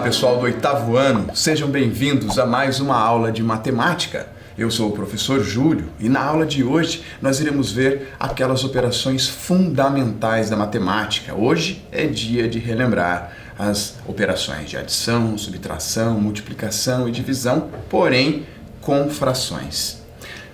pessoal do oitavo ano, sejam bem-vindos a mais uma aula de matemática. Eu sou o professor Júlio e na aula de hoje nós iremos ver aquelas operações fundamentais da matemática. Hoje é dia de relembrar as operações de adição, subtração, multiplicação e divisão, porém com frações.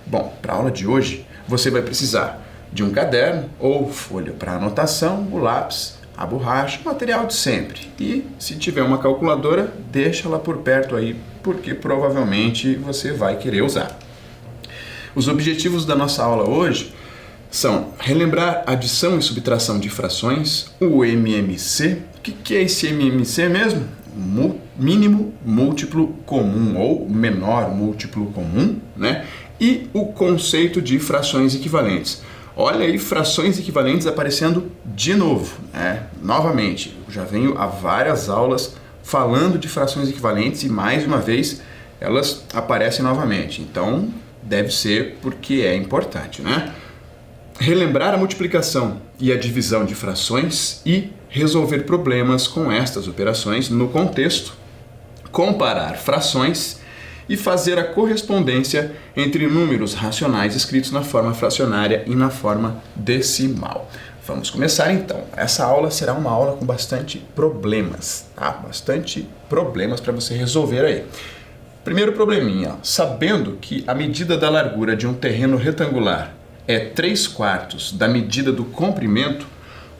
Bom, para a aula de hoje você vai precisar de um caderno ou folha para anotação, o lápis, a borracha, o material de sempre. E se tiver uma calculadora, deixa ela por perto aí, porque provavelmente você vai querer usar. Os objetivos da nossa aula hoje são relembrar adição e subtração de frações, o MMC. O que é esse MMC mesmo? Mínimo múltiplo comum ou menor múltiplo comum, né? E o conceito de frações equivalentes. Olha aí, frações equivalentes aparecendo de novo, né? Novamente, eu já venho há várias aulas falando de frações equivalentes e mais uma vez elas aparecem novamente. Então, deve ser porque é importante, né? Relembrar a multiplicação e a divisão de frações e resolver problemas com estas operações no contexto, comparar frações e fazer a correspondência entre números racionais escritos na forma fracionária e na forma decimal. Vamos começar então. Essa aula será uma aula com bastante problemas, tá? Bastante problemas para você resolver aí. Primeiro probleminha, sabendo que a medida da largura de um terreno retangular é 3/4 da medida do comprimento,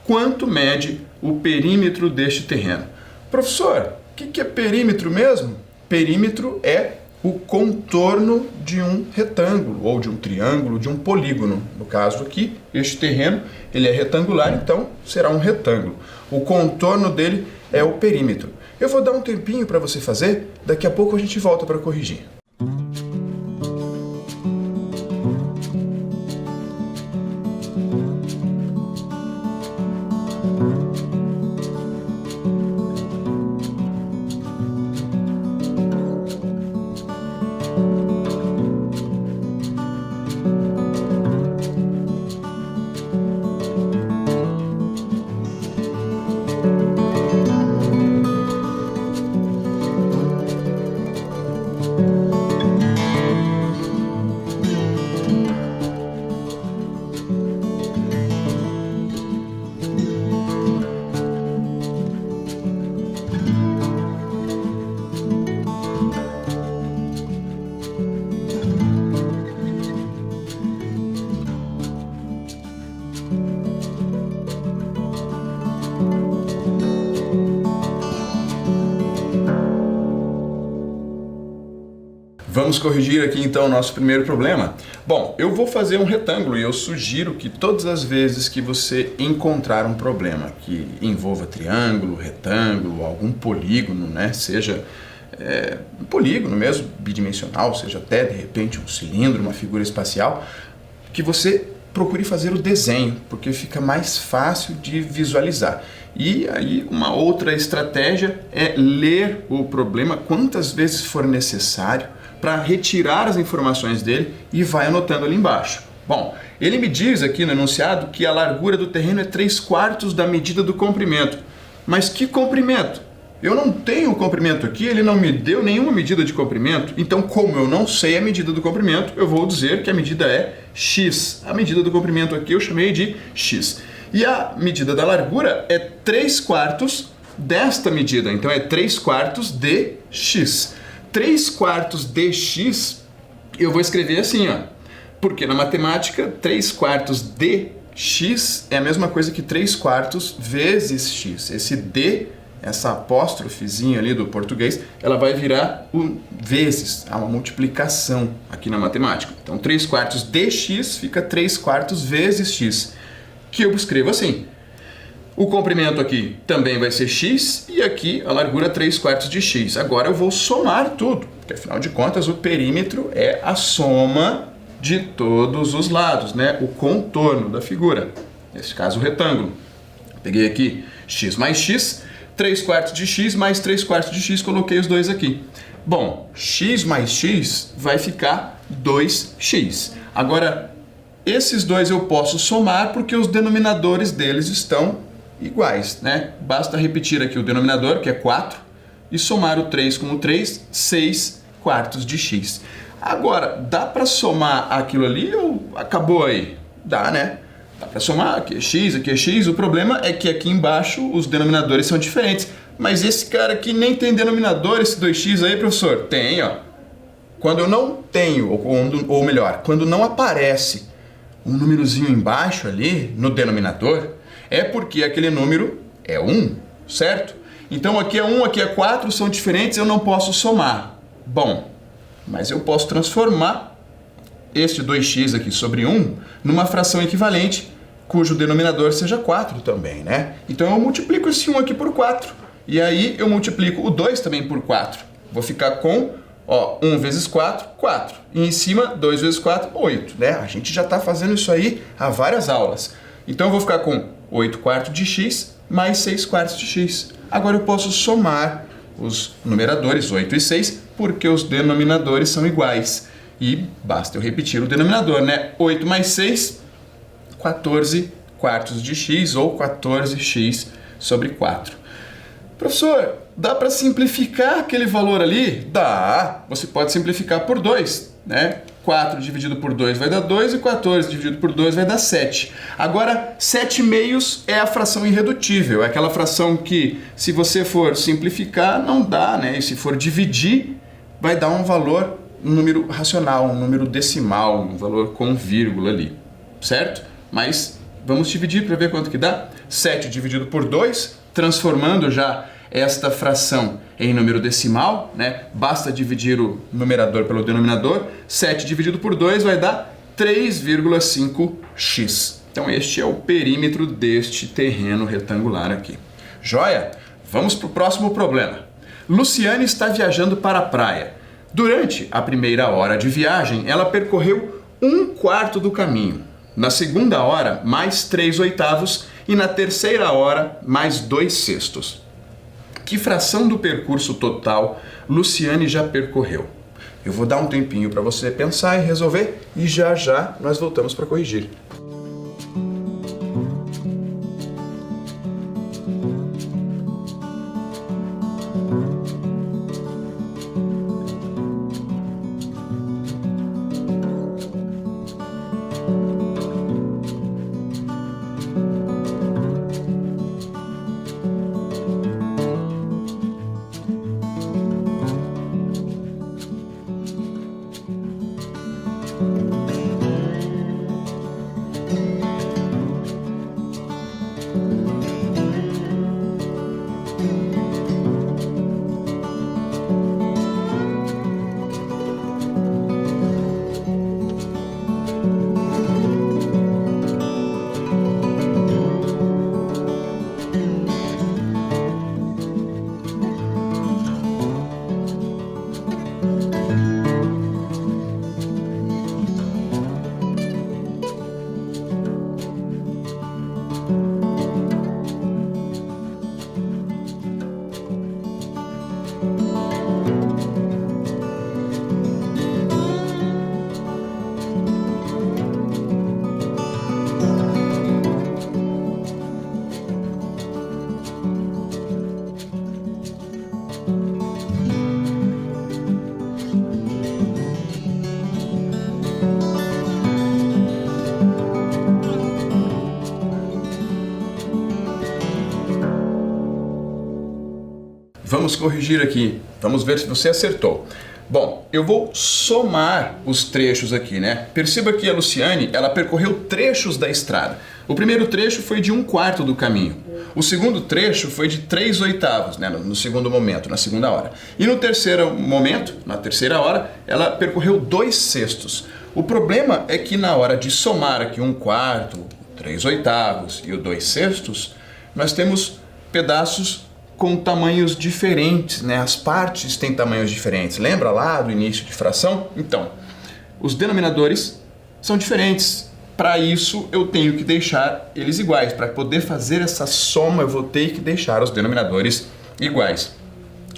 quanto mede o perímetro deste terreno? Professor, o que é perímetro mesmo? Perímetro é o contorno de um retângulo, ou de um triângulo, de um polígono. No caso aqui, este terreno ele é retangular, então será um retângulo. O contorno dele é o perímetro. Eu vou dar um tempinho para você fazer, daqui a pouco a gente volta para corrigir. Vamos corrigir aqui então o nosso primeiro problema. Bom, eu vou fazer um retângulo e eu sugiro que todas as vezes que você encontrar um problema que envolva triângulo, retângulo, algum polígono, né, seja um polígono mesmo, bidimensional, seja até de repente um cilindro, uma figura espacial, que você procure fazer o desenho, porque fica mais fácil de visualizar. E aí uma outra estratégia é ler o problema quantas vezes for necessário para retirar as informações dele e vai anotando ali embaixo. Bom, ele me diz aqui no enunciado que a largura do terreno é 3/4 da medida do comprimento. Mas que comprimento? Eu não tenho o comprimento aqui, ele não me deu nenhuma medida de comprimento, então como eu não sei a medida do comprimento, eu vou dizer que a medida é x. A medida do comprimento aqui eu chamei de x. E a medida da largura é 3/4 desta medida, então é 3/4 de x. 3/4 de x eu vou escrever assim, ó, porque na matemática 3/4 de x é a mesma coisa que 3/4 vezes x. Esse d, essa apóstrofezinha ali do português, ela vai virar o vezes, há uma multiplicação aqui na matemática. Então 3/4 de x fica 3/4 vezes x, que eu escrevo assim. O comprimento aqui também vai ser x e aqui a largura 3/4 de x. Agora eu vou somar tudo, porque afinal de contas o perímetro é a soma de todos os lados, né? O contorno da figura, nesse caso o retângulo. Peguei aqui x mais x, 3/4 de x mais 3/4 de x, coloquei os dois aqui. Bom, x mais x vai ficar 2x. Agora, esses dois eu posso somar porque os denominadores deles estão iguais, né? Basta repetir aqui o denominador, que é 4, e somar o 3 com o 3, 6 quartos de x. Agora, dá para somar aquilo ali ou acabou aí? Dá, né? Dá para somar, aqui é x, o problema é que aqui embaixo os denominadores são diferentes. Mas esse cara aqui nem tem denominador, esse 2x aí, professor? Tem, ó. Quando eu não tenho, ou melhor, quando não aparece um númerozinho embaixo ali no denominador, é porque aquele número é 1, certo? Então aqui é 1, aqui é 4, são diferentes, eu não posso somar. Bom, mas eu posso transformar este 2x aqui sobre 1 numa fração equivalente, cujo denominador seja 4 também, né? Então eu multiplico esse 1 aqui por 4. E aí eu multiplico o 2 também por 4. Vou ficar com, ó, 1 vezes 4, 4. E em cima, 2 vezes 4, 8, né? A gente já está fazendo isso aí há várias aulas. Então eu vou ficar com 8 quartos de x mais 6 quartos de x. Agora eu posso somar os numeradores 8 e 6, porque os denominadores são iguais. E basta eu repetir o denominador, né? 8 mais 6, 14 quartos de x, ou 14x sobre 4. Professor, dá para simplificar aquele valor ali? Dá! Você pode simplificar por 2, né? 4 dividido por 2 vai dar 2 e 14 dividido por 2 vai dar 7. Agora, 7 meios é a fração irredutível. É aquela fração que, se você for simplificar, não dá, né? E se for dividir, vai dar um valor, um número racional, um número decimal, um valor com vírgula ali, certo? Mas vamos dividir para ver quanto que dá. 7 dividido por 2, transformando já esta fração em número decimal, né? Basta dividir o numerador pelo denominador. 7 dividido por 2 vai dar 3,5x. Então este é o perímetro deste terreno retangular aqui. Joia? Vamos para o próximo problema. Luciane está viajando para a praia. Durante a primeira hora de viagem, ela percorreu 1/4 do caminho. Na segunda hora, mais 3/8 e na terceira hora, mais 2/6. Que fração do percurso total Luciane já percorreu? Eu vou dar um tempinho para você pensar e resolver e já já nós voltamos para corrigir. Vamos corrigir aqui, vamos ver se você acertou. Bom, eu vou somar os trechos aqui, né? Perceba que a Luciane, ela percorreu trechos da estrada. O primeiro trecho foi de 1/4 do caminho. O segundo trecho foi de 3/8, né? No segundo momento, na segunda hora. E no terceiro momento, na terceira hora, ela percorreu 2/6. O problema é que na hora de somar aqui 1/4, 3/8 e o 2/6, nós temos pedaços com tamanhos diferentes, né? As partes têm tamanhos diferentes. Lembra lá do início de fração? Então, os denominadores são diferentes. Para isso, eu tenho que deixar eles iguais. Para poder fazer essa soma, eu vou ter que deixar os denominadores iguais.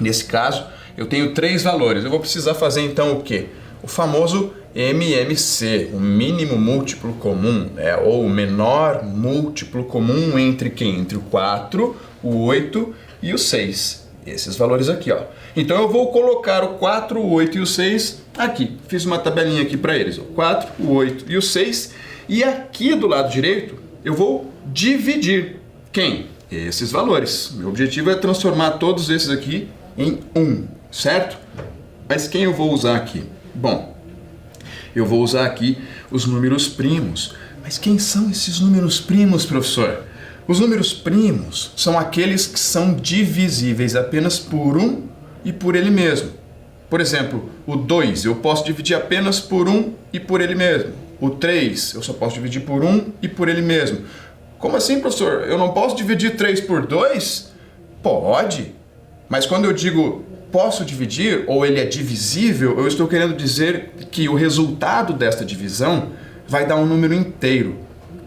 Nesse caso, eu tenho 3 valores. Eu vou precisar fazer então o quê? O famoso MMC, o mínimo múltiplo comum, né? Ou o menor múltiplo comum entre quem? Entre o 4, o 8 e o 6. Esses valores aqui, ó. Então eu vou colocar o 4, o 8 e o 6 aqui. Fiz uma tabelinha aqui para eles, ó. 4, o 8 e o 6. E aqui do lado direito eu vou dividir quem? Esses valores. Meu objetivo é transformar todos esses aqui em 1, certo? Mas quem eu vou usar aqui? Bom, eu vou usar aqui os números primos. Mas quem são esses números primos, professor? Os números primos são aqueles que são divisíveis apenas por 1 e por ele mesmo. Por exemplo, o 2 eu posso dividir apenas por 1 e por ele mesmo. O 3 eu só posso dividir por 1 e por ele mesmo. Como assim, professor? Eu não posso dividir 3 por 2? Pode. Mas quando eu digo posso dividir ou ele é divisível, eu estou querendo dizer que o resultado desta divisão vai dar um número inteiro.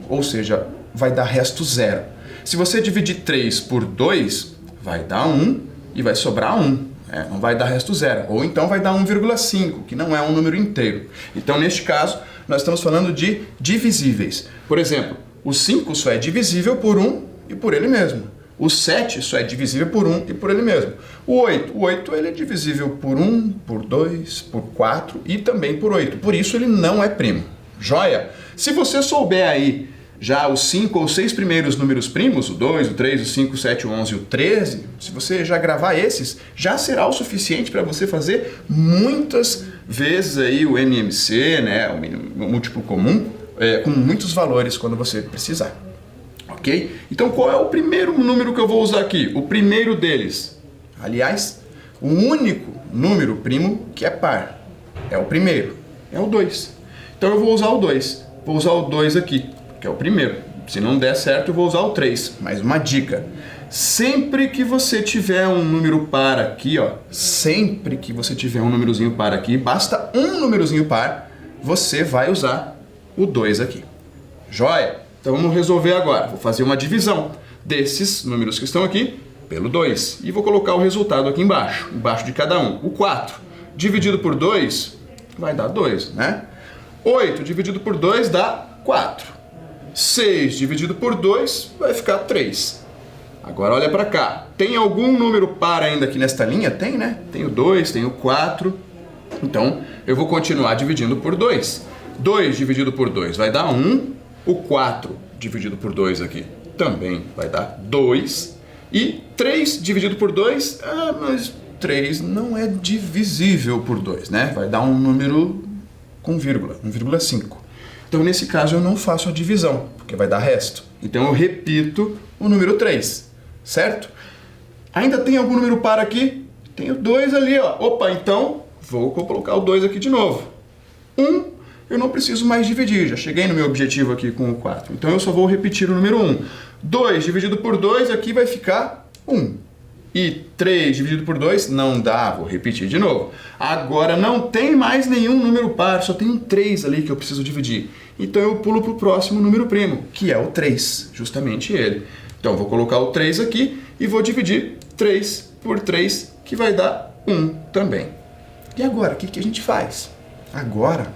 Ou seja, vai dar resto zero. Se você dividir 3 por 2, vai dar 1 e vai sobrar 1. Não vai dar resto zero. Ou então vai dar 1,5, que não é um número inteiro. Então, neste caso, nós estamos falando de divisíveis. Por exemplo, o 5 só é divisível por 1 e por ele mesmo. O 7 só é divisível por 1 e por ele mesmo. O 8 ele é divisível por 1, por 2, por 4 e também por 8. Por isso ele não é primo. Joia? Se você souber aí já os 5 ou 6 primeiros números primos, o 2, o 3, o 5, o 7, o 11 e o 13, se você já gravar esses, já será o suficiente para você fazer muitas vezes aí o MMC, né, o múltiplo comum, com muitos valores quando você precisar. Ok? Então qual é o primeiro número que eu vou usar aqui? O primeiro deles, aliás, o único número primo que é par, é o primeiro, é o 2. Então eu vou usar o 2, vou usar o 2 aqui, que é o primeiro. Se não der certo, eu vou usar o 3. Mas uma dica, sempre que você tiver um número par aqui, ó, sempre que você tiver um númerozinho par aqui, basta um númerozinho par, você vai usar o 2 aqui. Joia? Então vamos resolver agora. Vou fazer uma divisão desses números que estão aqui pelo 2. E vou colocar o resultado aqui embaixo de cada um. O 4 dividido por 2 vai dar 2, né? 8 dividido por 2 dá 4. 6 dividido por 2 vai ficar 3. Agora olha para cá. Tem algum número par ainda aqui nesta linha? Tem, né? Tem o 2, tem o 4. Então eu vou continuar dividindo por 2. 2 dividido por 2 vai dar 1. O 4 dividido por 2 aqui também vai dar 2. E 3 dividido por 2, mas 3 não é divisível por 2, né? Vai dar um número com vírgula, 1,5. Então, nesse caso, eu não faço a divisão, porque vai dar resto. Então, eu repito o número 3, certo? Ainda tem algum número par aqui? Tem o 2 ali, ó. Opa, então, vou colocar o 2 aqui de novo. 1, eu não preciso mais dividir, já cheguei no meu objetivo aqui com o 4. Então, eu só vou repetir o número 1. 2 dividido por 2, aqui vai ficar 1. E 3 dividido por 2 não dá, vou repetir de novo. Agora não tem mais nenhum número par, só tem um 3 ali que eu preciso dividir. Então eu pulo para o próximo número primo, que é o 3, justamente ele. Então eu vou colocar o 3 aqui e vou dividir 3 por 3, que vai dar 1 também. E agora, o que a gente faz? Agora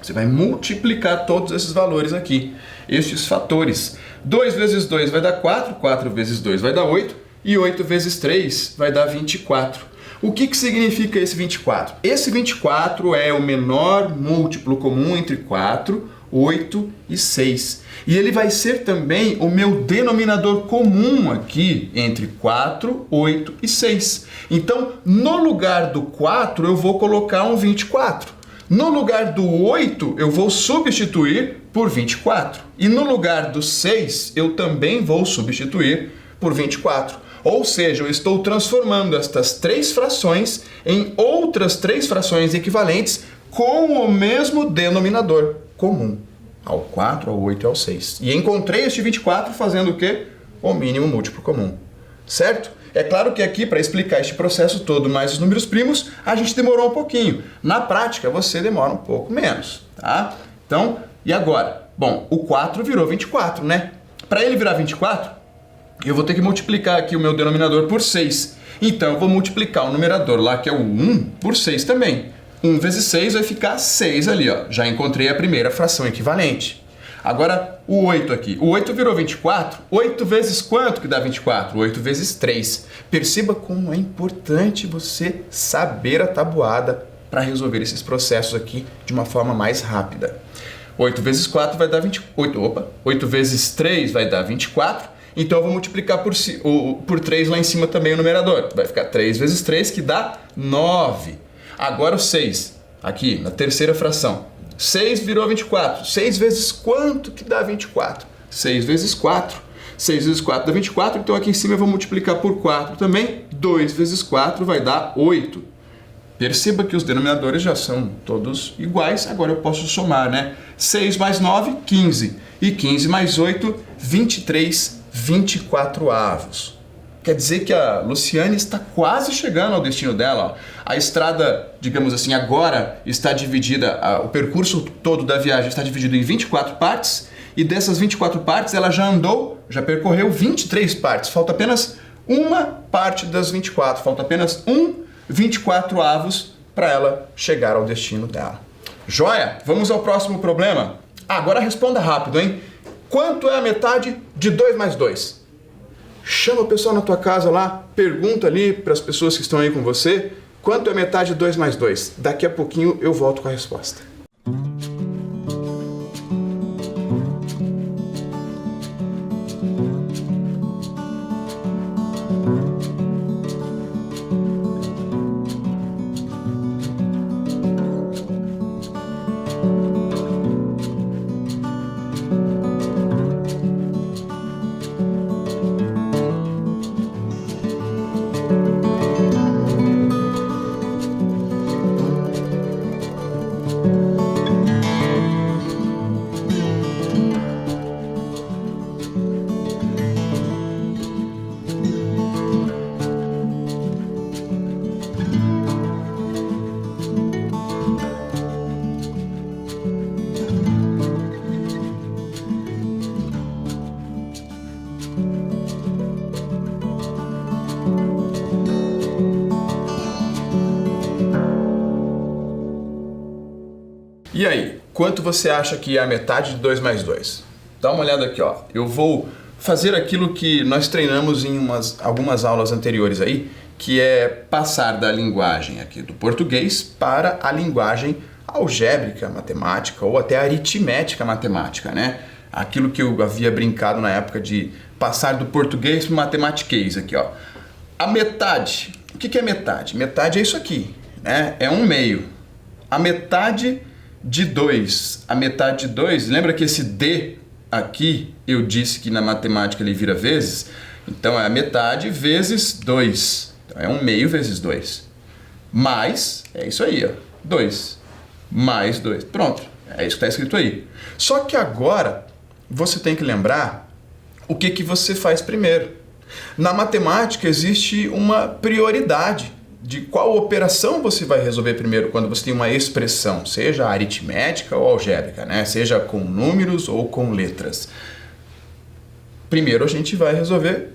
você vai multiplicar todos esses valores aqui, estes fatores. 2 vezes 2 vai dar 4, 4 vezes 2 vai dar 8. E 8 vezes 3 vai dar 24. O que significa esse 24? Esse 24 é o menor múltiplo comum entre 4, 8 e 6. E ele vai ser também o meu denominador comum aqui entre 4, 8 e 6. Então, no lugar do 4, eu vou colocar um 24. No lugar do 8, eu vou substituir por 24. E no lugar do 6, eu também vou substituir por 24. Ou seja, eu estou transformando estas 3 frações em outras 3 frações equivalentes com o mesmo denominador comum, ao 4, ao 8 e ao 6. E encontrei este 24 fazendo o quê? O mínimo múltiplo comum, certo? É claro que aqui, para explicar este processo todo mais os números primos, a gente demorou um pouquinho. Na prática, você demora um pouco menos, tá? Então, e agora? Bom, o 4 virou 24, né? Para ele virar 24, eu vou ter que multiplicar aqui o meu denominador por 6. Então, eu vou multiplicar o numerador lá, que é o 1, por 6 também. 1 vezes 6 vai ficar 6 ali, ó. Já encontrei a primeira fração equivalente. Agora, o 8 aqui. O 8 virou 24. 8 vezes quanto que dá 24? 8 vezes 3. Perceba como é importante você saber a tabuada para resolver esses processos aqui de uma forma mais rápida. 8 vezes 4 vai dar 28. Opa! 8 vezes 3 vai dar 24. Então eu vou multiplicar por 3 lá em cima também o numerador. Vai ficar 3 vezes 3, que dá 9. Agora o 6, aqui na terceira fração. 6 virou 24. 6 vezes quanto que dá 24? 6 vezes 4. 6 vezes 4 dá 24, então aqui em cima eu vou multiplicar por 4 também. 2 vezes 4 vai dar 8. Perceba que os denominadores já são todos iguais, agora eu posso somar, né? 6 mais 9, 15. E 15 mais 8, 23, 24 avos. Quer dizer que a Luciane está quase chegando ao destino dela. Ó. A estrada, digamos assim, agora está dividida, o percurso todo da viagem está dividido em 24 partes, e dessas 24 partes ela já percorreu 23 partes. Falta apenas uma parte das 24, falta apenas 24 avos para ela chegar ao destino dela. Joia? Vamos ao próximo problema? Agora responda rápido, hein? Quanto é a metade de 2 mais 2? Chama o pessoal na tua casa lá, pergunta ali para as pessoas que estão aí com você, quanto é a metade de 2 mais 2? Daqui a pouquinho eu volto com a resposta. E aí, quanto você acha que é a metade de 2 mais 2? Dá uma olhada aqui, ó. Eu vou fazer aquilo que nós treinamos em algumas aulas anteriores aí, que é passar da linguagem aqui do português para a linguagem algébrica matemática ou até aritmética matemática, né? Aquilo que eu havia brincado na época de passar do português para o matematiquês aqui, ó. A metade. O que é metade? Metade é isso aqui, né? É 1/2. A metade de 2. A metade de 2, lembra que esse D aqui eu disse que na matemática ele vira vezes? Então é a metade vezes 2. Então é 1/2 vezes 2. Mais, é isso aí, ó, 2. Mais 2. Pronto, é isso que está escrito aí. Só que agora você tem que lembrar o que você faz primeiro. Na matemática existe uma prioridade de qual operação você vai resolver primeiro quando você tem uma expressão, seja aritmética ou algébrica, né? Seja com números ou com letras. Primeiro a gente vai resolver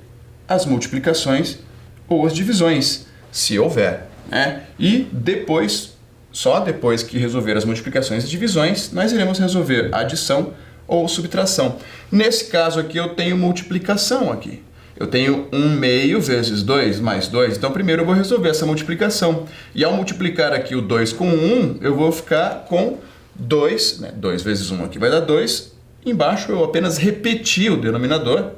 as multiplicações ou as divisões, se houver, né? E depois, só depois que resolver as multiplicações e divisões, nós iremos resolver a adição ou subtração. Nesse caso aqui eu tenho multiplicação aqui. Eu tenho 1/2 vezes 2 mais 2, então primeiro eu vou resolver essa multiplicação. E ao multiplicar aqui o 2 com 1, eu vou ficar com 2, né? 2 vezes 1 aqui vai dar 2. Embaixo eu apenas repeti o denominador,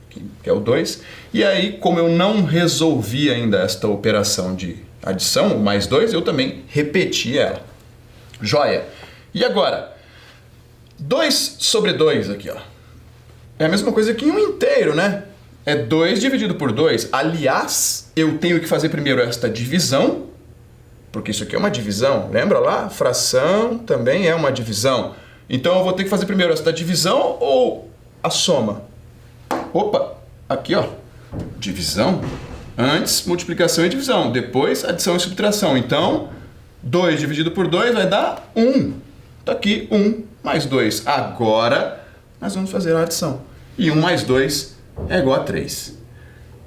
que é o 2. E aí, como eu não resolvi ainda esta operação de adição, o mais 2, eu também repeti ela. Joia! E agora, 2 sobre 2 aqui, ó. É a mesma coisa que em um inteiro, né? É 2 dividido por 2. Aliás, eu tenho que fazer primeiro esta divisão, porque isso aqui é uma divisão. Lembra lá? Fração também é uma divisão. Então eu vou ter que fazer primeiro esta divisão ou a soma? Opa, aqui ó, divisão. Antes, multiplicação e divisão. Depois, adição e subtração. Então, 2 dividido por 2 vai dar 1. Tá aqui, 1 mais 2. Agora, nós vamos fazer a adição. E 1 mais 2 é igual a 3.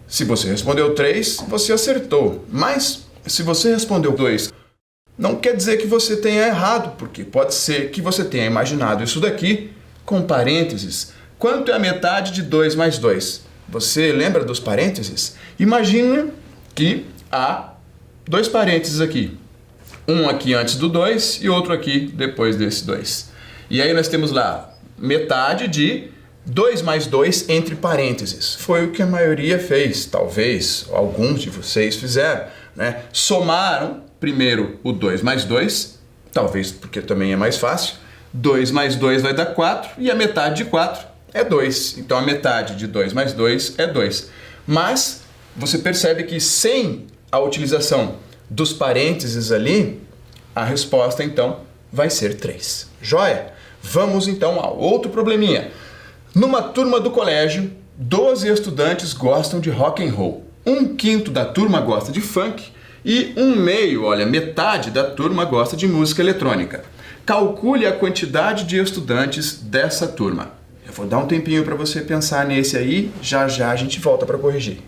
Se você respondeu 3, você acertou. Mas, se você respondeu 2, não quer dizer que você tenha errado, porque pode ser que você tenha imaginado isso daqui com parênteses. Quanto é a metade de 2 mais 2? Você lembra dos parênteses? Imagina que há 2 parênteses aqui. Um aqui antes do 2 e outro aqui depois desse 2. E aí nós temos lá metade de 2 mais 2 entre parênteses. Foi o que a maioria fez, talvez alguns de vocês fizeram, né? Somaram primeiro o 2 mais 2, talvez porque também é mais fácil. 2 mais 2 vai dar 4 e a metade de 4 é 2. Então a metade de 2 mais 2 é 2. Mas você percebe que sem a utilização dos parênteses ali, a resposta então vai ser 3. Joia? Vamos então ao outro probleminha. Numa turma do colégio, 12 estudantes gostam de rock and roll. 1/5 da turma gosta de funk e 1/2, olha, metade da turma gosta de música eletrônica. Calcule a quantidade de estudantes dessa turma. Eu vou dar um tempinho para você pensar nesse aí, já já a gente volta para corrigir.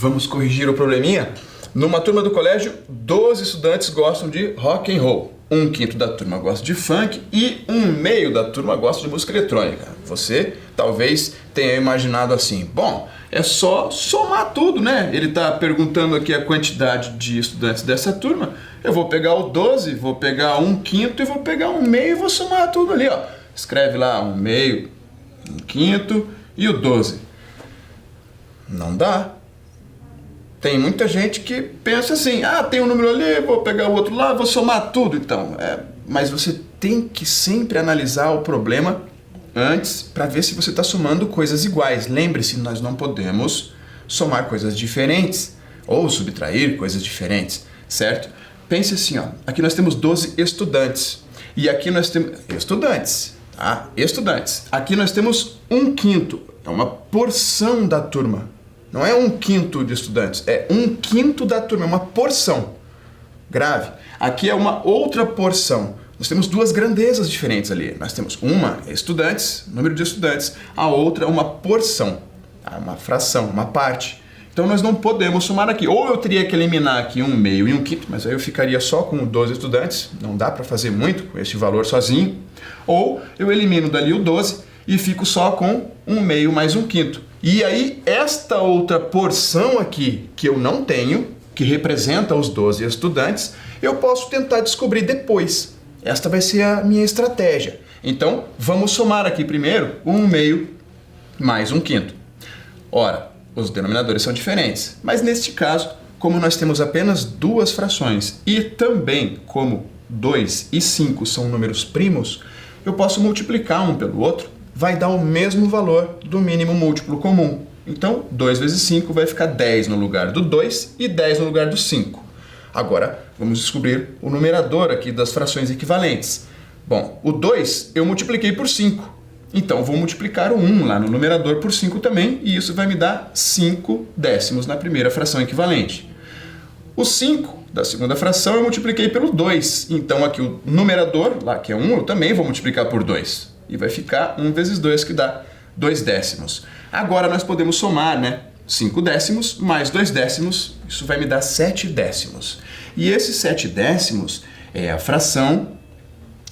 Vamos corrigir o probleminha? Numa turma do colégio, 12 estudantes gostam de rock and roll. 1/5 da turma gosta de funk e 1/2 da turma gosta de música eletrônica. Você talvez tenha imaginado assim, bom, é só somar tudo, né? Ele está perguntando aqui a quantidade de estudantes dessa turma. Eu vou pegar o 12, vou pegar 1/5 e vou pegar 1/2 e vou somar tudo ali, ó. Escreve lá 1/2, 1/5 e o 12. Não dá. Tem muita gente que pensa assim, tem um número ali, vou pegar o outro lá, vou somar tudo. Então, mas você tem que sempre analisar o problema antes para ver se você está somando coisas iguais. Lembre-se, nós não podemos somar coisas diferentes ou subtrair coisas diferentes, certo? Pense assim, ó, aqui nós temos 12 estudantes e aqui nós temos estudantes, tá? Estudantes. Aqui nós temos 1/5, é uma porção da turma. Não é 1/5 de estudantes, é 1/5 da turma, é uma porção. Grave. Aqui é uma outra porção. Nós temos duas grandezas diferentes ali. Nós temos uma estudantes, número de estudantes, a outra uma porção, uma fração, uma parte. Então nós não podemos somar aqui. Ou eu teria que eliminar aqui 1/2 e 1/5, mas aí eu ficaria só com 12 estudantes. Não dá para fazer muito com este valor sozinho. Ou eu elimino dali o 12 e fico só com 1/2 mais 1/5. E aí, esta outra porção aqui, que eu não tenho, que representa os 12 estudantes, eu posso tentar descobrir depois. Esta vai ser a minha estratégia. Então, vamos somar aqui primeiro 1/2 mais 1/5. Ora, os denominadores são diferentes, mas neste caso, como nós temos apenas duas frações e também como 2 e 5 são números primos, eu posso multiplicar um pelo outro, vai dar o mesmo valor do mínimo múltiplo comum. Então, 2 vezes 5 vai ficar 10 no lugar do 2 e 10 no lugar do 5. Agora, vamos descobrir o numerador aqui das frações equivalentes. Bom, o 2 eu multipliquei por 5. Então, vou multiplicar o 1 lá no numerador por 5 também, e isso vai me dar 5 décimos na primeira fração equivalente. O 5 da segunda fração eu multipliquei pelo 2. Então, aqui o numerador, lá que é 1, eu também vou multiplicar por 2. E vai ficar 1 vezes 2, que dá 2 décimos. Agora, nós podemos somar, né? 5 décimos mais 2 décimos, isso vai me dar 7 décimos. E esses 7 décimos é a fração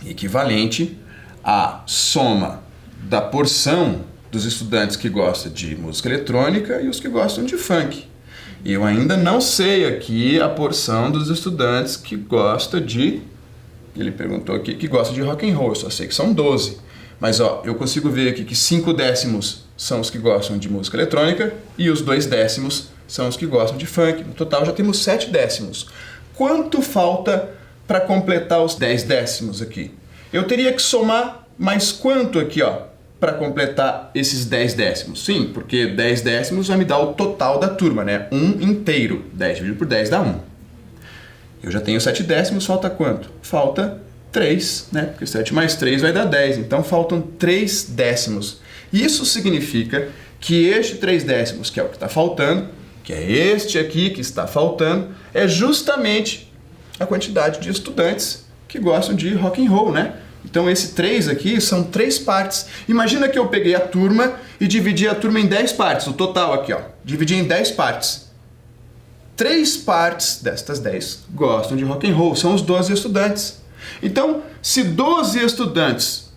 equivalente à soma da porção dos estudantes que gostam de música eletrônica e os que gostam de funk. E eu ainda não sei aqui a porção dos estudantes que gostam de... Ele perguntou aqui que gosta de rock and roll, eu só sei que são 12. Mas ó, eu consigo ver aqui que 5 décimos são os que gostam de música eletrônica e os 2 décimos são os que gostam de funk. No total já temos 7 décimos. Quanto falta para completar os 10 décimos aqui? Eu teria que somar mais quanto aqui, ó, para completar esses 10 décimos? Sim, porque 10 décimos vai me dar o total da turma, né? 1 inteiro. 10 dividido por 10 dá 1. Eu já tenho 7 décimos, falta quanto? Falta 3, né? Porque 7 mais 3 vai dar 10. Então faltam 3 décimos. Isso significa que este 3 décimos, que é o que está faltando, que é este aqui que está faltando, é justamente a quantidade de estudantes que gostam de rock and roll, né? Então esse 3 aqui são 3 partes. Imagina que eu peguei a turma e dividi a turma em 10 partes, o total aqui, ó. Dividi em 10 partes. 3 partes destas 10 gostam de rock and roll, são os 12 estudantes. Então, se 12 estudantes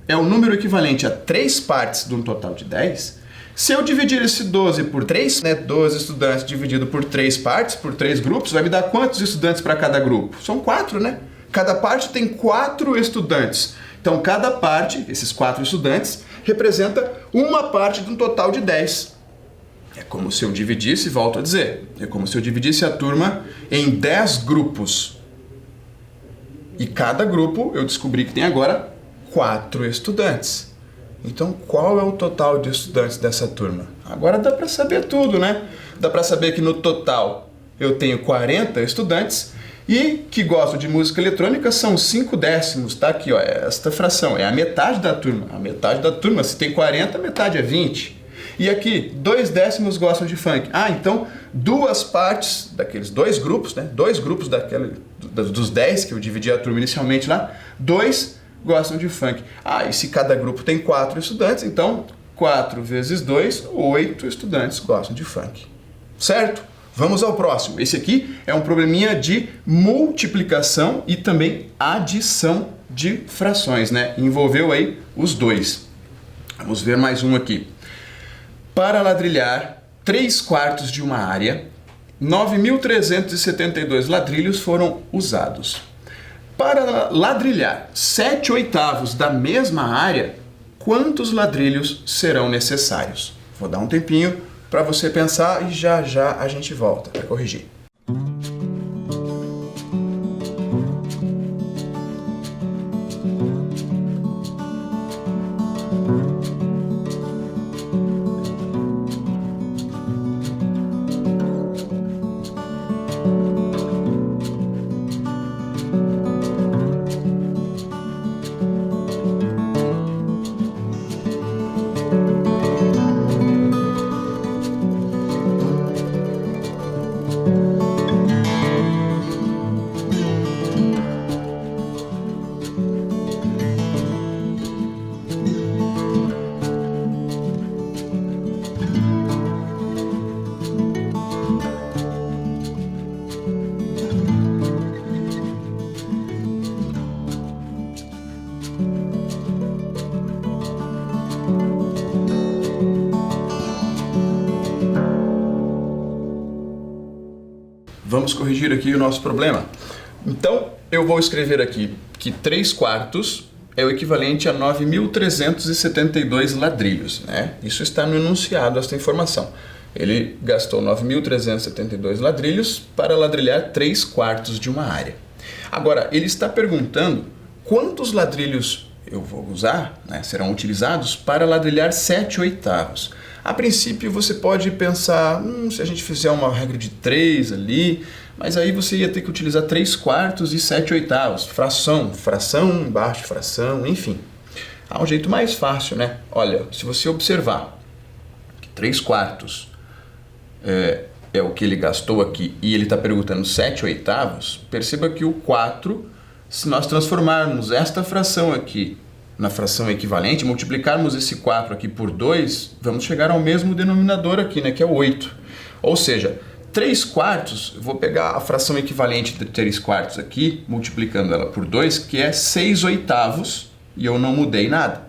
é o número equivalente a 3 partes de um total de 10, se eu dividir esse 12 por 3, né, 12 estudantes dividido por 3 partes, por 3 grupos, vai me dar quantos estudantes para cada grupo? São 4, né? Cada parte tem 4 estudantes. Então, cada parte, esses 4 estudantes, representa uma parte de um total de 10. É como se eu dividisse, volto a dizer, é como se eu dividisse a turma em 10 grupos. E cada grupo, eu descobri que tem agora 4 estudantes. Então, qual é o total de estudantes dessa turma? Agora dá para saber tudo, né? Dá para saber que no total eu tenho 40 estudantes e que gostam de música eletrônica são 5 décimos, tá aqui, ó, esta fração, é a metade da turma. A metade da turma, se tem 40, a metade é 20. E aqui, 2 décimos gostam de funk. Ah, então, 2 partes daqueles 2 grupos, né? 2 grupos dos 10 que eu dividi a turma inicialmente lá, 2 gostam de funk. Ah, e se cada grupo tem 4 estudantes, então 4 vezes 2, 8 estudantes gostam de funk. Certo? Vamos ao próximo. Esse aqui é um probleminha de multiplicação e também adição de frações, né? Envolveu aí os dois. Vamos ver mais um aqui. Para ladrilhar 3/4 de uma área, 9.372 ladrilhos foram usados. Para ladrilhar 7/8 da mesma área, quantos ladrilhos serão necessários? Vou dar um tempinho para você pensar e já já a gente volta para corrigir. Vamos corrigir aqui o nosso problema. Então, eu vou escrever aqui que 3/4 é o equivalente a 9.372 ladrilhos, né? Isso está no enunciado, esta informação. Ele gastou 9.372 ladrilhos para ladrilhar 3/4 de uma área. Agora, ele está perguntando quantos ladrilhos eu vou usar, né, serão utilizados para ladrilhar 7/8. A princípio você pode pensar, se a gente fizer uma regra de 3 ali, mas aí você ia ter que utilizar 3/4 e 7/8, fração embaixo de fração, enfim. Há um jeito mais fácil, né? Olha, se você observar que 3/4 é o que ele gastou aqui e ele está perguntando 7/8, perceba que o 4, se nós transformarmos esta fração aqui na fração equivalente, multiplicarmos esse 4 aqui por 2, vamos chegar ao mesmo denominador aqui, né, que é 8. Ou seja, 3/4, vou pegar a fração equivalente de 3/4 aqui, multiplicando ela por 2, que é 6/8, e eu não mudei nada.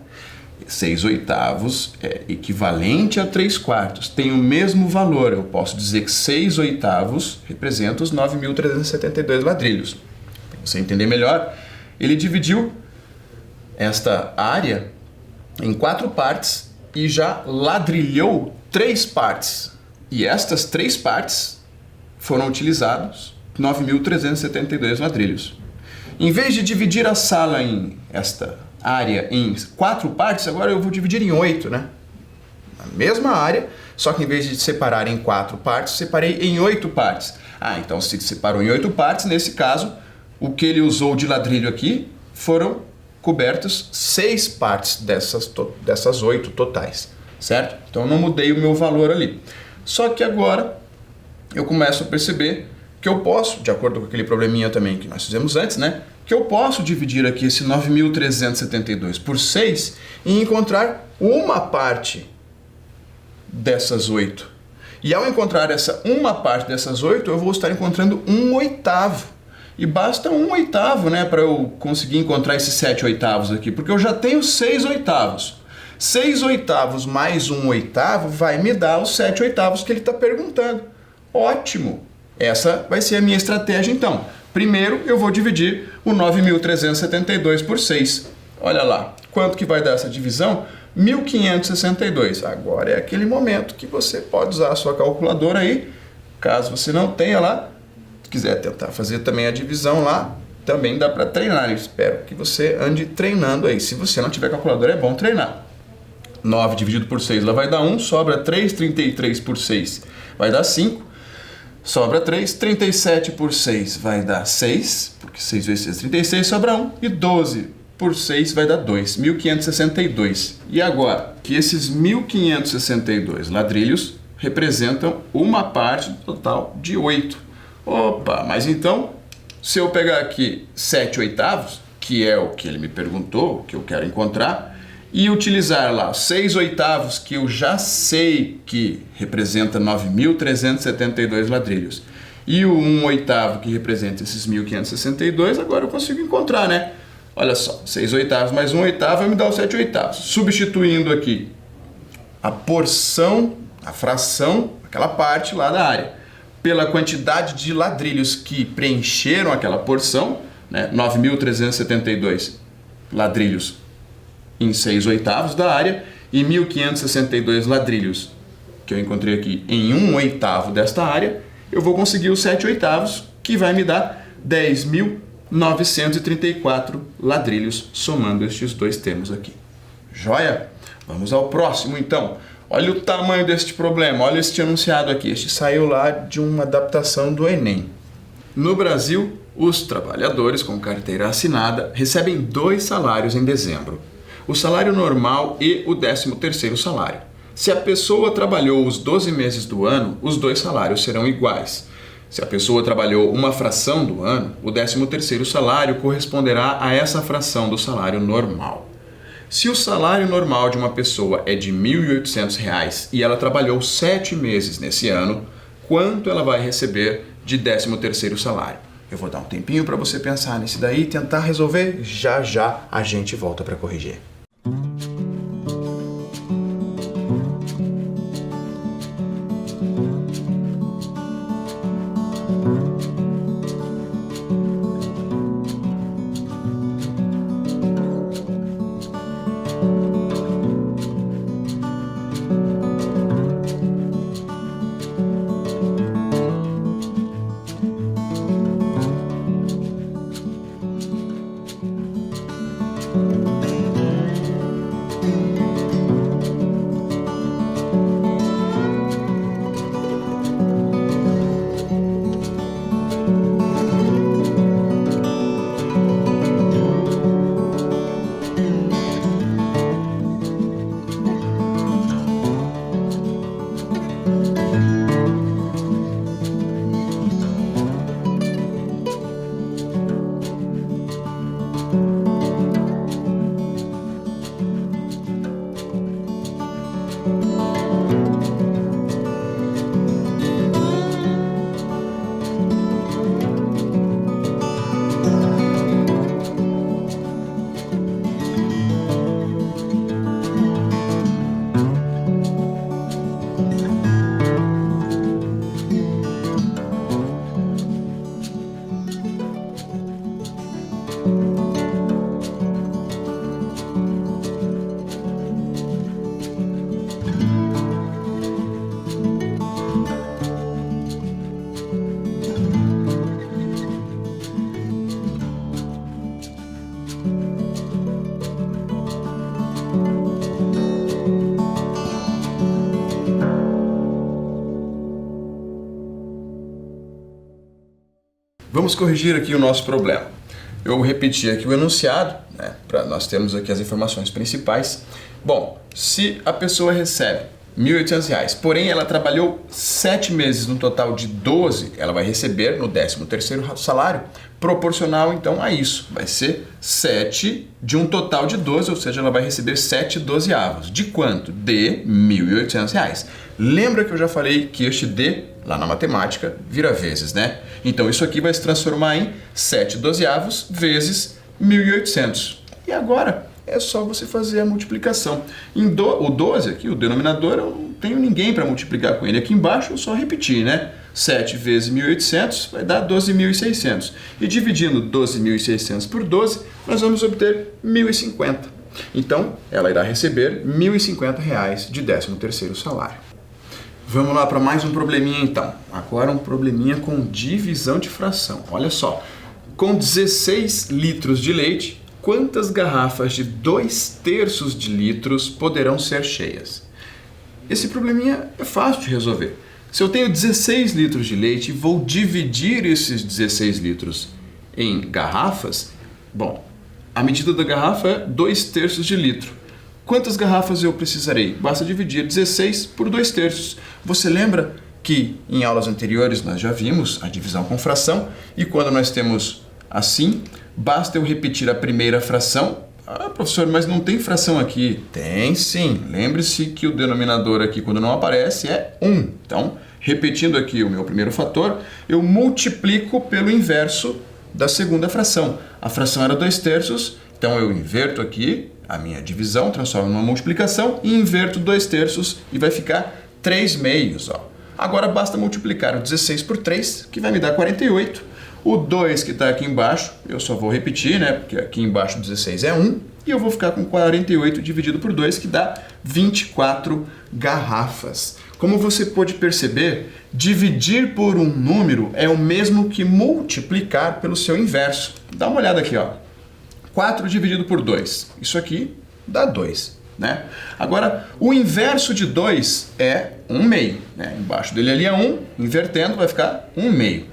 6/8 é equivalente a 3/4, tem o mesmo valor. Eu posso dizer que 6/8 representa os 9.372 ladrilhos. Para você entender melhor, ele dividiu esta área em 4 partes e já ladrilhou 3 partes. E estas 3 partes foram utilizados 9.372 ladrilhos. Em vez de dividir a sala em esta área em 4 partes, agora eu vou dividir em 8, né? A mesma área, só que em vez de separar em 4 partes, separei em 8 partes. Então se separou em 8 partes, nesse caso, o que ele usou de ladrilho aqui foram cobertos 6 partes dessas 8 totais, certo? Então eu não mudei o meu valor ali. Só que agora eu começo a perceber que eu posso, de acordo com aquele probleminha também que nós fizemos antes, né? Que eu posso dividir aqui esse 9.372 por 6 e encontrar uma parte dessas 8. E ao encontrar essa uma parte dessas 8, eu vou estar encontrando 1/8. E basta 1/8, né, para eu conseguir encontrar esses 7/8 aqui, porque eu já tenho 6/8. 6/8 mais 1/8 vai me dar os 7/8 que ele está perguntando. Ótimo! Essa vai ser a minha estratégia então. Primeiro eu vou dividir o 9.372 por 6. Olha lá, quanto que vai dar essa divisão? 1.562. Agora é aquele momento que você pode usar a sua calculadora aí, caso você não tenha lá. Se quiser tentar fazer também a divisão lá, também dá para treinar. Eu espero que você ande treinando aí. Se você não tiver calculadora, é bom treinar. 9 dividido por 6 lá vai dar 1, sobra 3, 33 por 6 vai dar 5, sobra 3, 37 por 6 vai dar 6, porque 6 vezes 6 é 36, sobra 1, e 12 por 6 vai dar 2, 1.562. E agora, que esses 1.562 ladrilhos representam uma parte do total de 8. Opa, mas então, se eu pegar aqui 7/8, que é o que ele me perguntou, que eu quero encontrar, e utilizar lá 6/8, que eu já sei que representa 9.372 ladrilhos, e o 1/8, que representa esses 1.562, agora eu consigo encontrar, né? Olha só, 6/8 mais 1/8 vai me dar os 7/8. Substituindo aqui a porção, a fração, aquela parte lá da área, pela quantidade de ladrilhos que preencheram aquela porção, né? 9.372 ladrilhos em 6/8 da área e 1.562 ladrilhos que eu encontrei aqui em 1/8 desta área, eu vou conseguir os 7/8, que vai me dar 10.934 ladrilhos, somando estes dois termos aqui. Joia? Vamos ao próximo então. Olha o tamanho deste problema, olha este enunciado aqui. Este saiu lá de uma adaptação do Enem. No Brasil, os trabalhadores com carteira assinada recebem 2 salários em dezembro. O salário normal e o 13º salário. Se a pessoa trabalhou os 12 meses do ano, os 2 salários serão iguais. Se a pessoa trabalhou uma fração do ano, o 13º salário corresponderá a essa fração do salário normal. Se o salário normal de uma pessoa é de R$ 1.800 e ela trabalhou 7 meses nesse ano, quanto ela vai receber de 13º salário? Eu vou dar um tempinho para você pensar nisso daí e tentar resolver. Já já a gente volta para corrigir. Vamos corrigir aqui o nosso problema. Eu repeti aqui o enunciado, né, para nós termos aqui as informações principais. Bom, se a pessoa recebe R$ 1.800, porém ela trabalhou 7 meses no total de 12, ela vai receber no 13º salário, proporcional então a isso. Vai ser 7 de um total de 12, ou seja, ela vai receber 7 dozeavos. De quanto? De R$ 1.800. Lembra que eu já falei que este D, lá na matemática, vira vezes, né? Então isso aqui vai se transformar em 7 dozeavos vezes 1.800. E agora é só você fazer a multiplicação. O 12 aqui, o denominador, eu não tenho ninguém para multiplicar com ele. Aqui embaixo eu só repetir, né? 7 vezes 1.800 vai dar 12.600. E dividindo 12.600 por 12, nós vamos obter 1.050. Então, ela irá receber R$ 1.050 de 13º salário. Vamos lá para mais um probleminha então. Agora um probleminha com divisão de fração. Olha só, com 16 litros de leite, quantas garrafas de 2/3 de litros poderão ser cheias? Esse probleminha é fácil de resolver. Se eu tenho 16 litros de leite e vou dividir esses 16 litros em garrafas, bom, a medida da garrafa é 2/3 de litro. Quantas garrafas eu precisarei? Basta dividir 16 por 2/3. Você lembra que em aulas anteriores nós já vimos a divisão com fração e quando nós temos assim, basta eu repetir a primeira fração. Ah, professor, mas não tem fração aqui. Tem sim. Lembre-se que o denominador aqui, quando não aparece, é 1. Então, repetindo aqui o meu primeiro fator, eu multiplico pelo inverso da segunda fração. A fração era 2/3, então eu inverto aqui a minha divisão, transformo numa multiplicação e inverto 2/3 e vai ficar 3/2. Ó. Agora basta multiplicar o 16 por 3, que vai me dar 48. O 2 que está aqui embaixo, eu só vou repetir, né? Porque aqui embaixo 16 é 1. E eu vou ficar com 48 dividido por 2, que dá 24 garrafas. Como você pode perceber, dividir por um número é o mesmo que multiplicar pelo seu inverso. Dá uma olhada aqui, ó. 4 dividido por 2. Isso aqui dá 2. Né? Agora, o inverso de 2 é 1/2. Né? Embaixo dele ali é 1, invertendo vai ficar 1/2.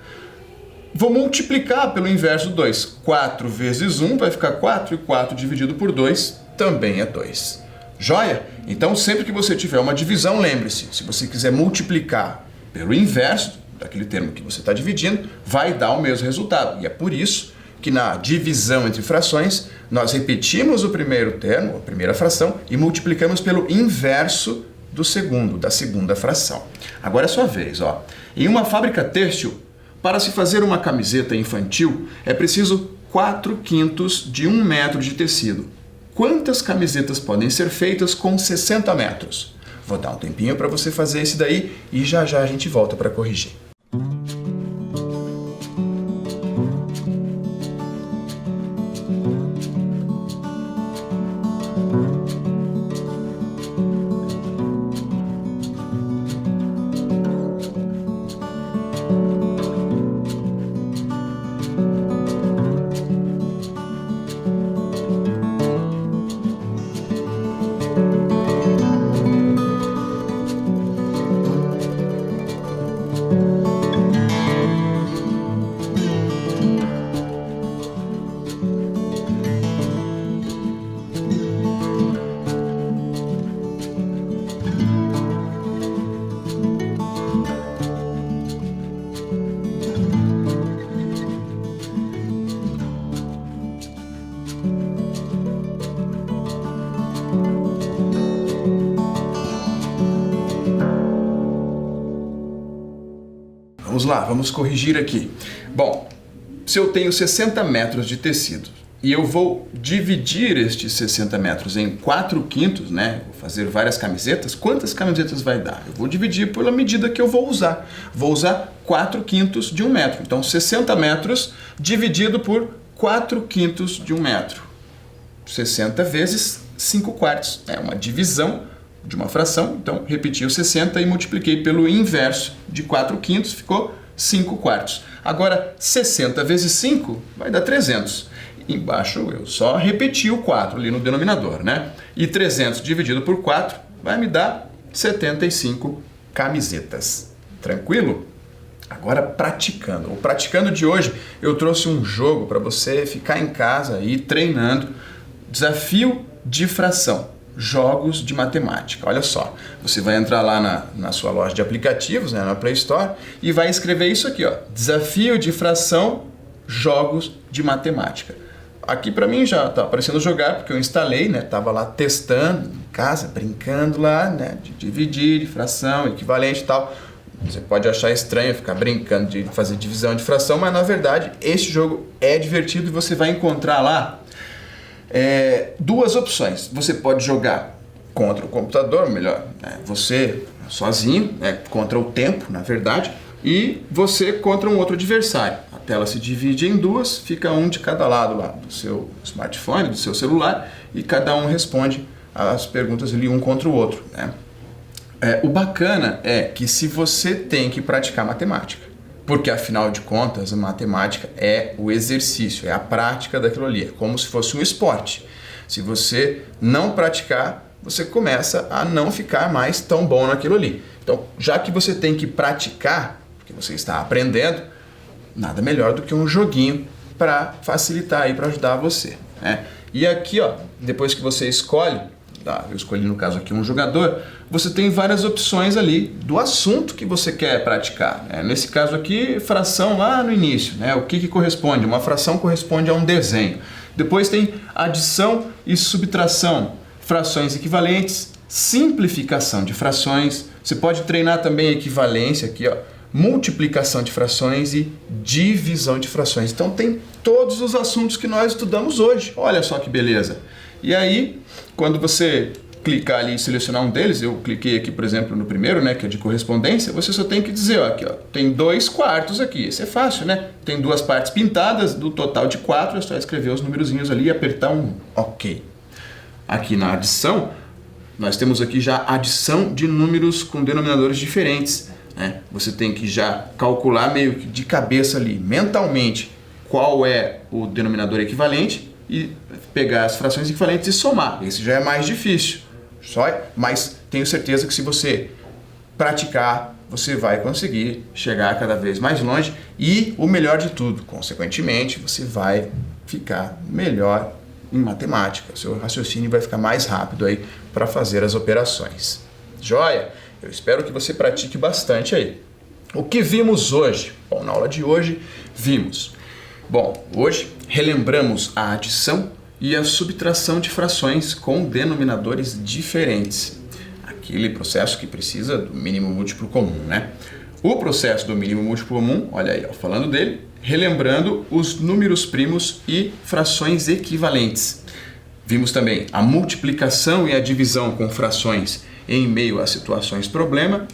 Vou multiplicar pelo inverso do 2. 4 vezes 1 vai ficar 4, e 4 dividido por 2 também é 2. Joia? Então, sempre que você tiver uma divisão, lembre-se, se você quiser multiplicar pelo inverso daquele termo que você está dividindo, vai dar o mesmo resultado. E é por isso que na divisão entre frações, nós repetimos o primeiro termo, a primeira fração, e multiplicamos pelo inverso do segundo, da segunda fração. Agora é sua vez. Ó. Em uma fábrica têxtil, para se fazer uma camiseta infantil, é preciso 4/5 de 1 metro de tecido. Quantas camisetas podem ser feitas com 60 metros? Vou dar um tempinho para você fazer esse daí e já já a gente volta para corrigir. Vamos lá, vamos corrigir aqui. Bom, se eu tenho 60 metros de tecido e eu vou dividir estes 60 metros em 4/5, né? Vou fazer várias camisetas. Quantas camisetas vai dar? Eu vou dividir pela medida que eu vou usar. Vou usar 4/5 de 1 metro. Então, 60 metros dividido por 4/5 de 1 metro. 60 vezes 5/4. É uma divisão de uma fração, então repeti o 60 e multipliquei pelo inverso de 4/5, ficou 5/4. Agora, 60 vezes 5 vai dar 300. Embaixo eu só repeti o 4 ali no denominador, né? E 300 dividido por 4 vai me dar 75 camisetas. Tranquilo? Agora praticando. O praticando de hoje eu trouxe um jogo para você ficar em casa e ir treinando. Desafio de fração. Jogos de matemática. Olha só, você vai entrar lá na sua loja de aplicativos, né, na Play Store, e vai escrever isso aqui, ó, Desafio de fração, jogos de matemática. Aqui para mim já está aparecendo jogar, porque eu instalei, né, tava lá testando em casa, brincando lá, né, de dividir, de fração, equivalente e tal. Você pode achar estranho ficar brincando de fazer divisão de fração, mas na verdade esse jogo é divertido e você vai encontrar lá duas opções. Você pode jogar contra o computador, melhor, né? Você sozinho, né? Contra o tempo, na verdade, e você contra um outro adversário. A tela se divide em duas, fica um de cada lado lá do seu smartphone, do seu celular, e cada um responde as perguntas ali um contra o outro, né? O bacana é que se você tem que praticar matemática, porque afinal de contas a matemática é o exercício, é a prática daquilo ali, é como se fosse um esporte. Se você não praticar, você começa a não ficar mais tão bom naquilo ali. Então, já que você tem que praticar, porque você está aprendendo, nada melhor do que um joguinho para facilitar aí, para ajudar você, né? E aqui, ó, depois que você escolhe, eu escolhi no caso aqui um jogador, você tem várias opções ali do assunto que você quer praticar, né? Nesse caso aqui, fração lá no início, né? O que corresponde? Uma fração corresponde a um desenho. Depois tem adição e subtração, frações equivalentes, simplificação de frações. Você pode treinar também equivalência aqui, ó, multiplicação de frações e divisão de frações. Então tem todos os assuntos que nós estudamos hoje. Olha só que beleza! E aí, quando você clicar ali e selecionar um deles, eu cliquei aqui, por exemplo, no primeiro, né, que é de correspondência, você só tem que dizer, ó, aqui, ó, tem 2/4 aqui. Isso é fácil, né? Tem duas partes pintadas, do total de 4, é só escrever os numerozinhos ali e apertar um OK. Aqui na adição, nós temos aqui já adição de números com denominadores diferentes, né? Você tem que já calcular meio que de cabeça ali, mentalmente, qual é o denominador equivalente e pegar as frações equivalentes e somar. Esse já é mais difícil, mas tenho certeza que se você praticar, você vai conseguir chegar cada vez mais longe e o melhor de tudo, consequentemente, você vai ficar melhor em matemática. O seu raciocínio vai ficar mais rápido aí para fazer as operações. Joia? Eu espero que você pratique bastante aí. O que vimos hoje? Bom, na aula de hoje vimos. Bom, hoje relembramos a adição e a subtração de frações com denominadores diferentes. Aquele processo que precisa do mínimo múltiplo comum, né? O processo do mínimo múltiplo comum, olha aí, ó, falando dele, relembrando os números primos e frações equivalentes. Vimos também a multiplicação e a divisão com frações em meio a situações problema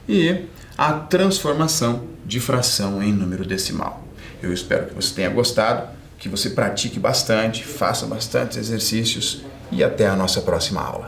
e a transformação de fração em número decimal. Eu espero que você tenha gostado, que você pratique bastante, faça bastantes exercícios e até a nossa próxima aula.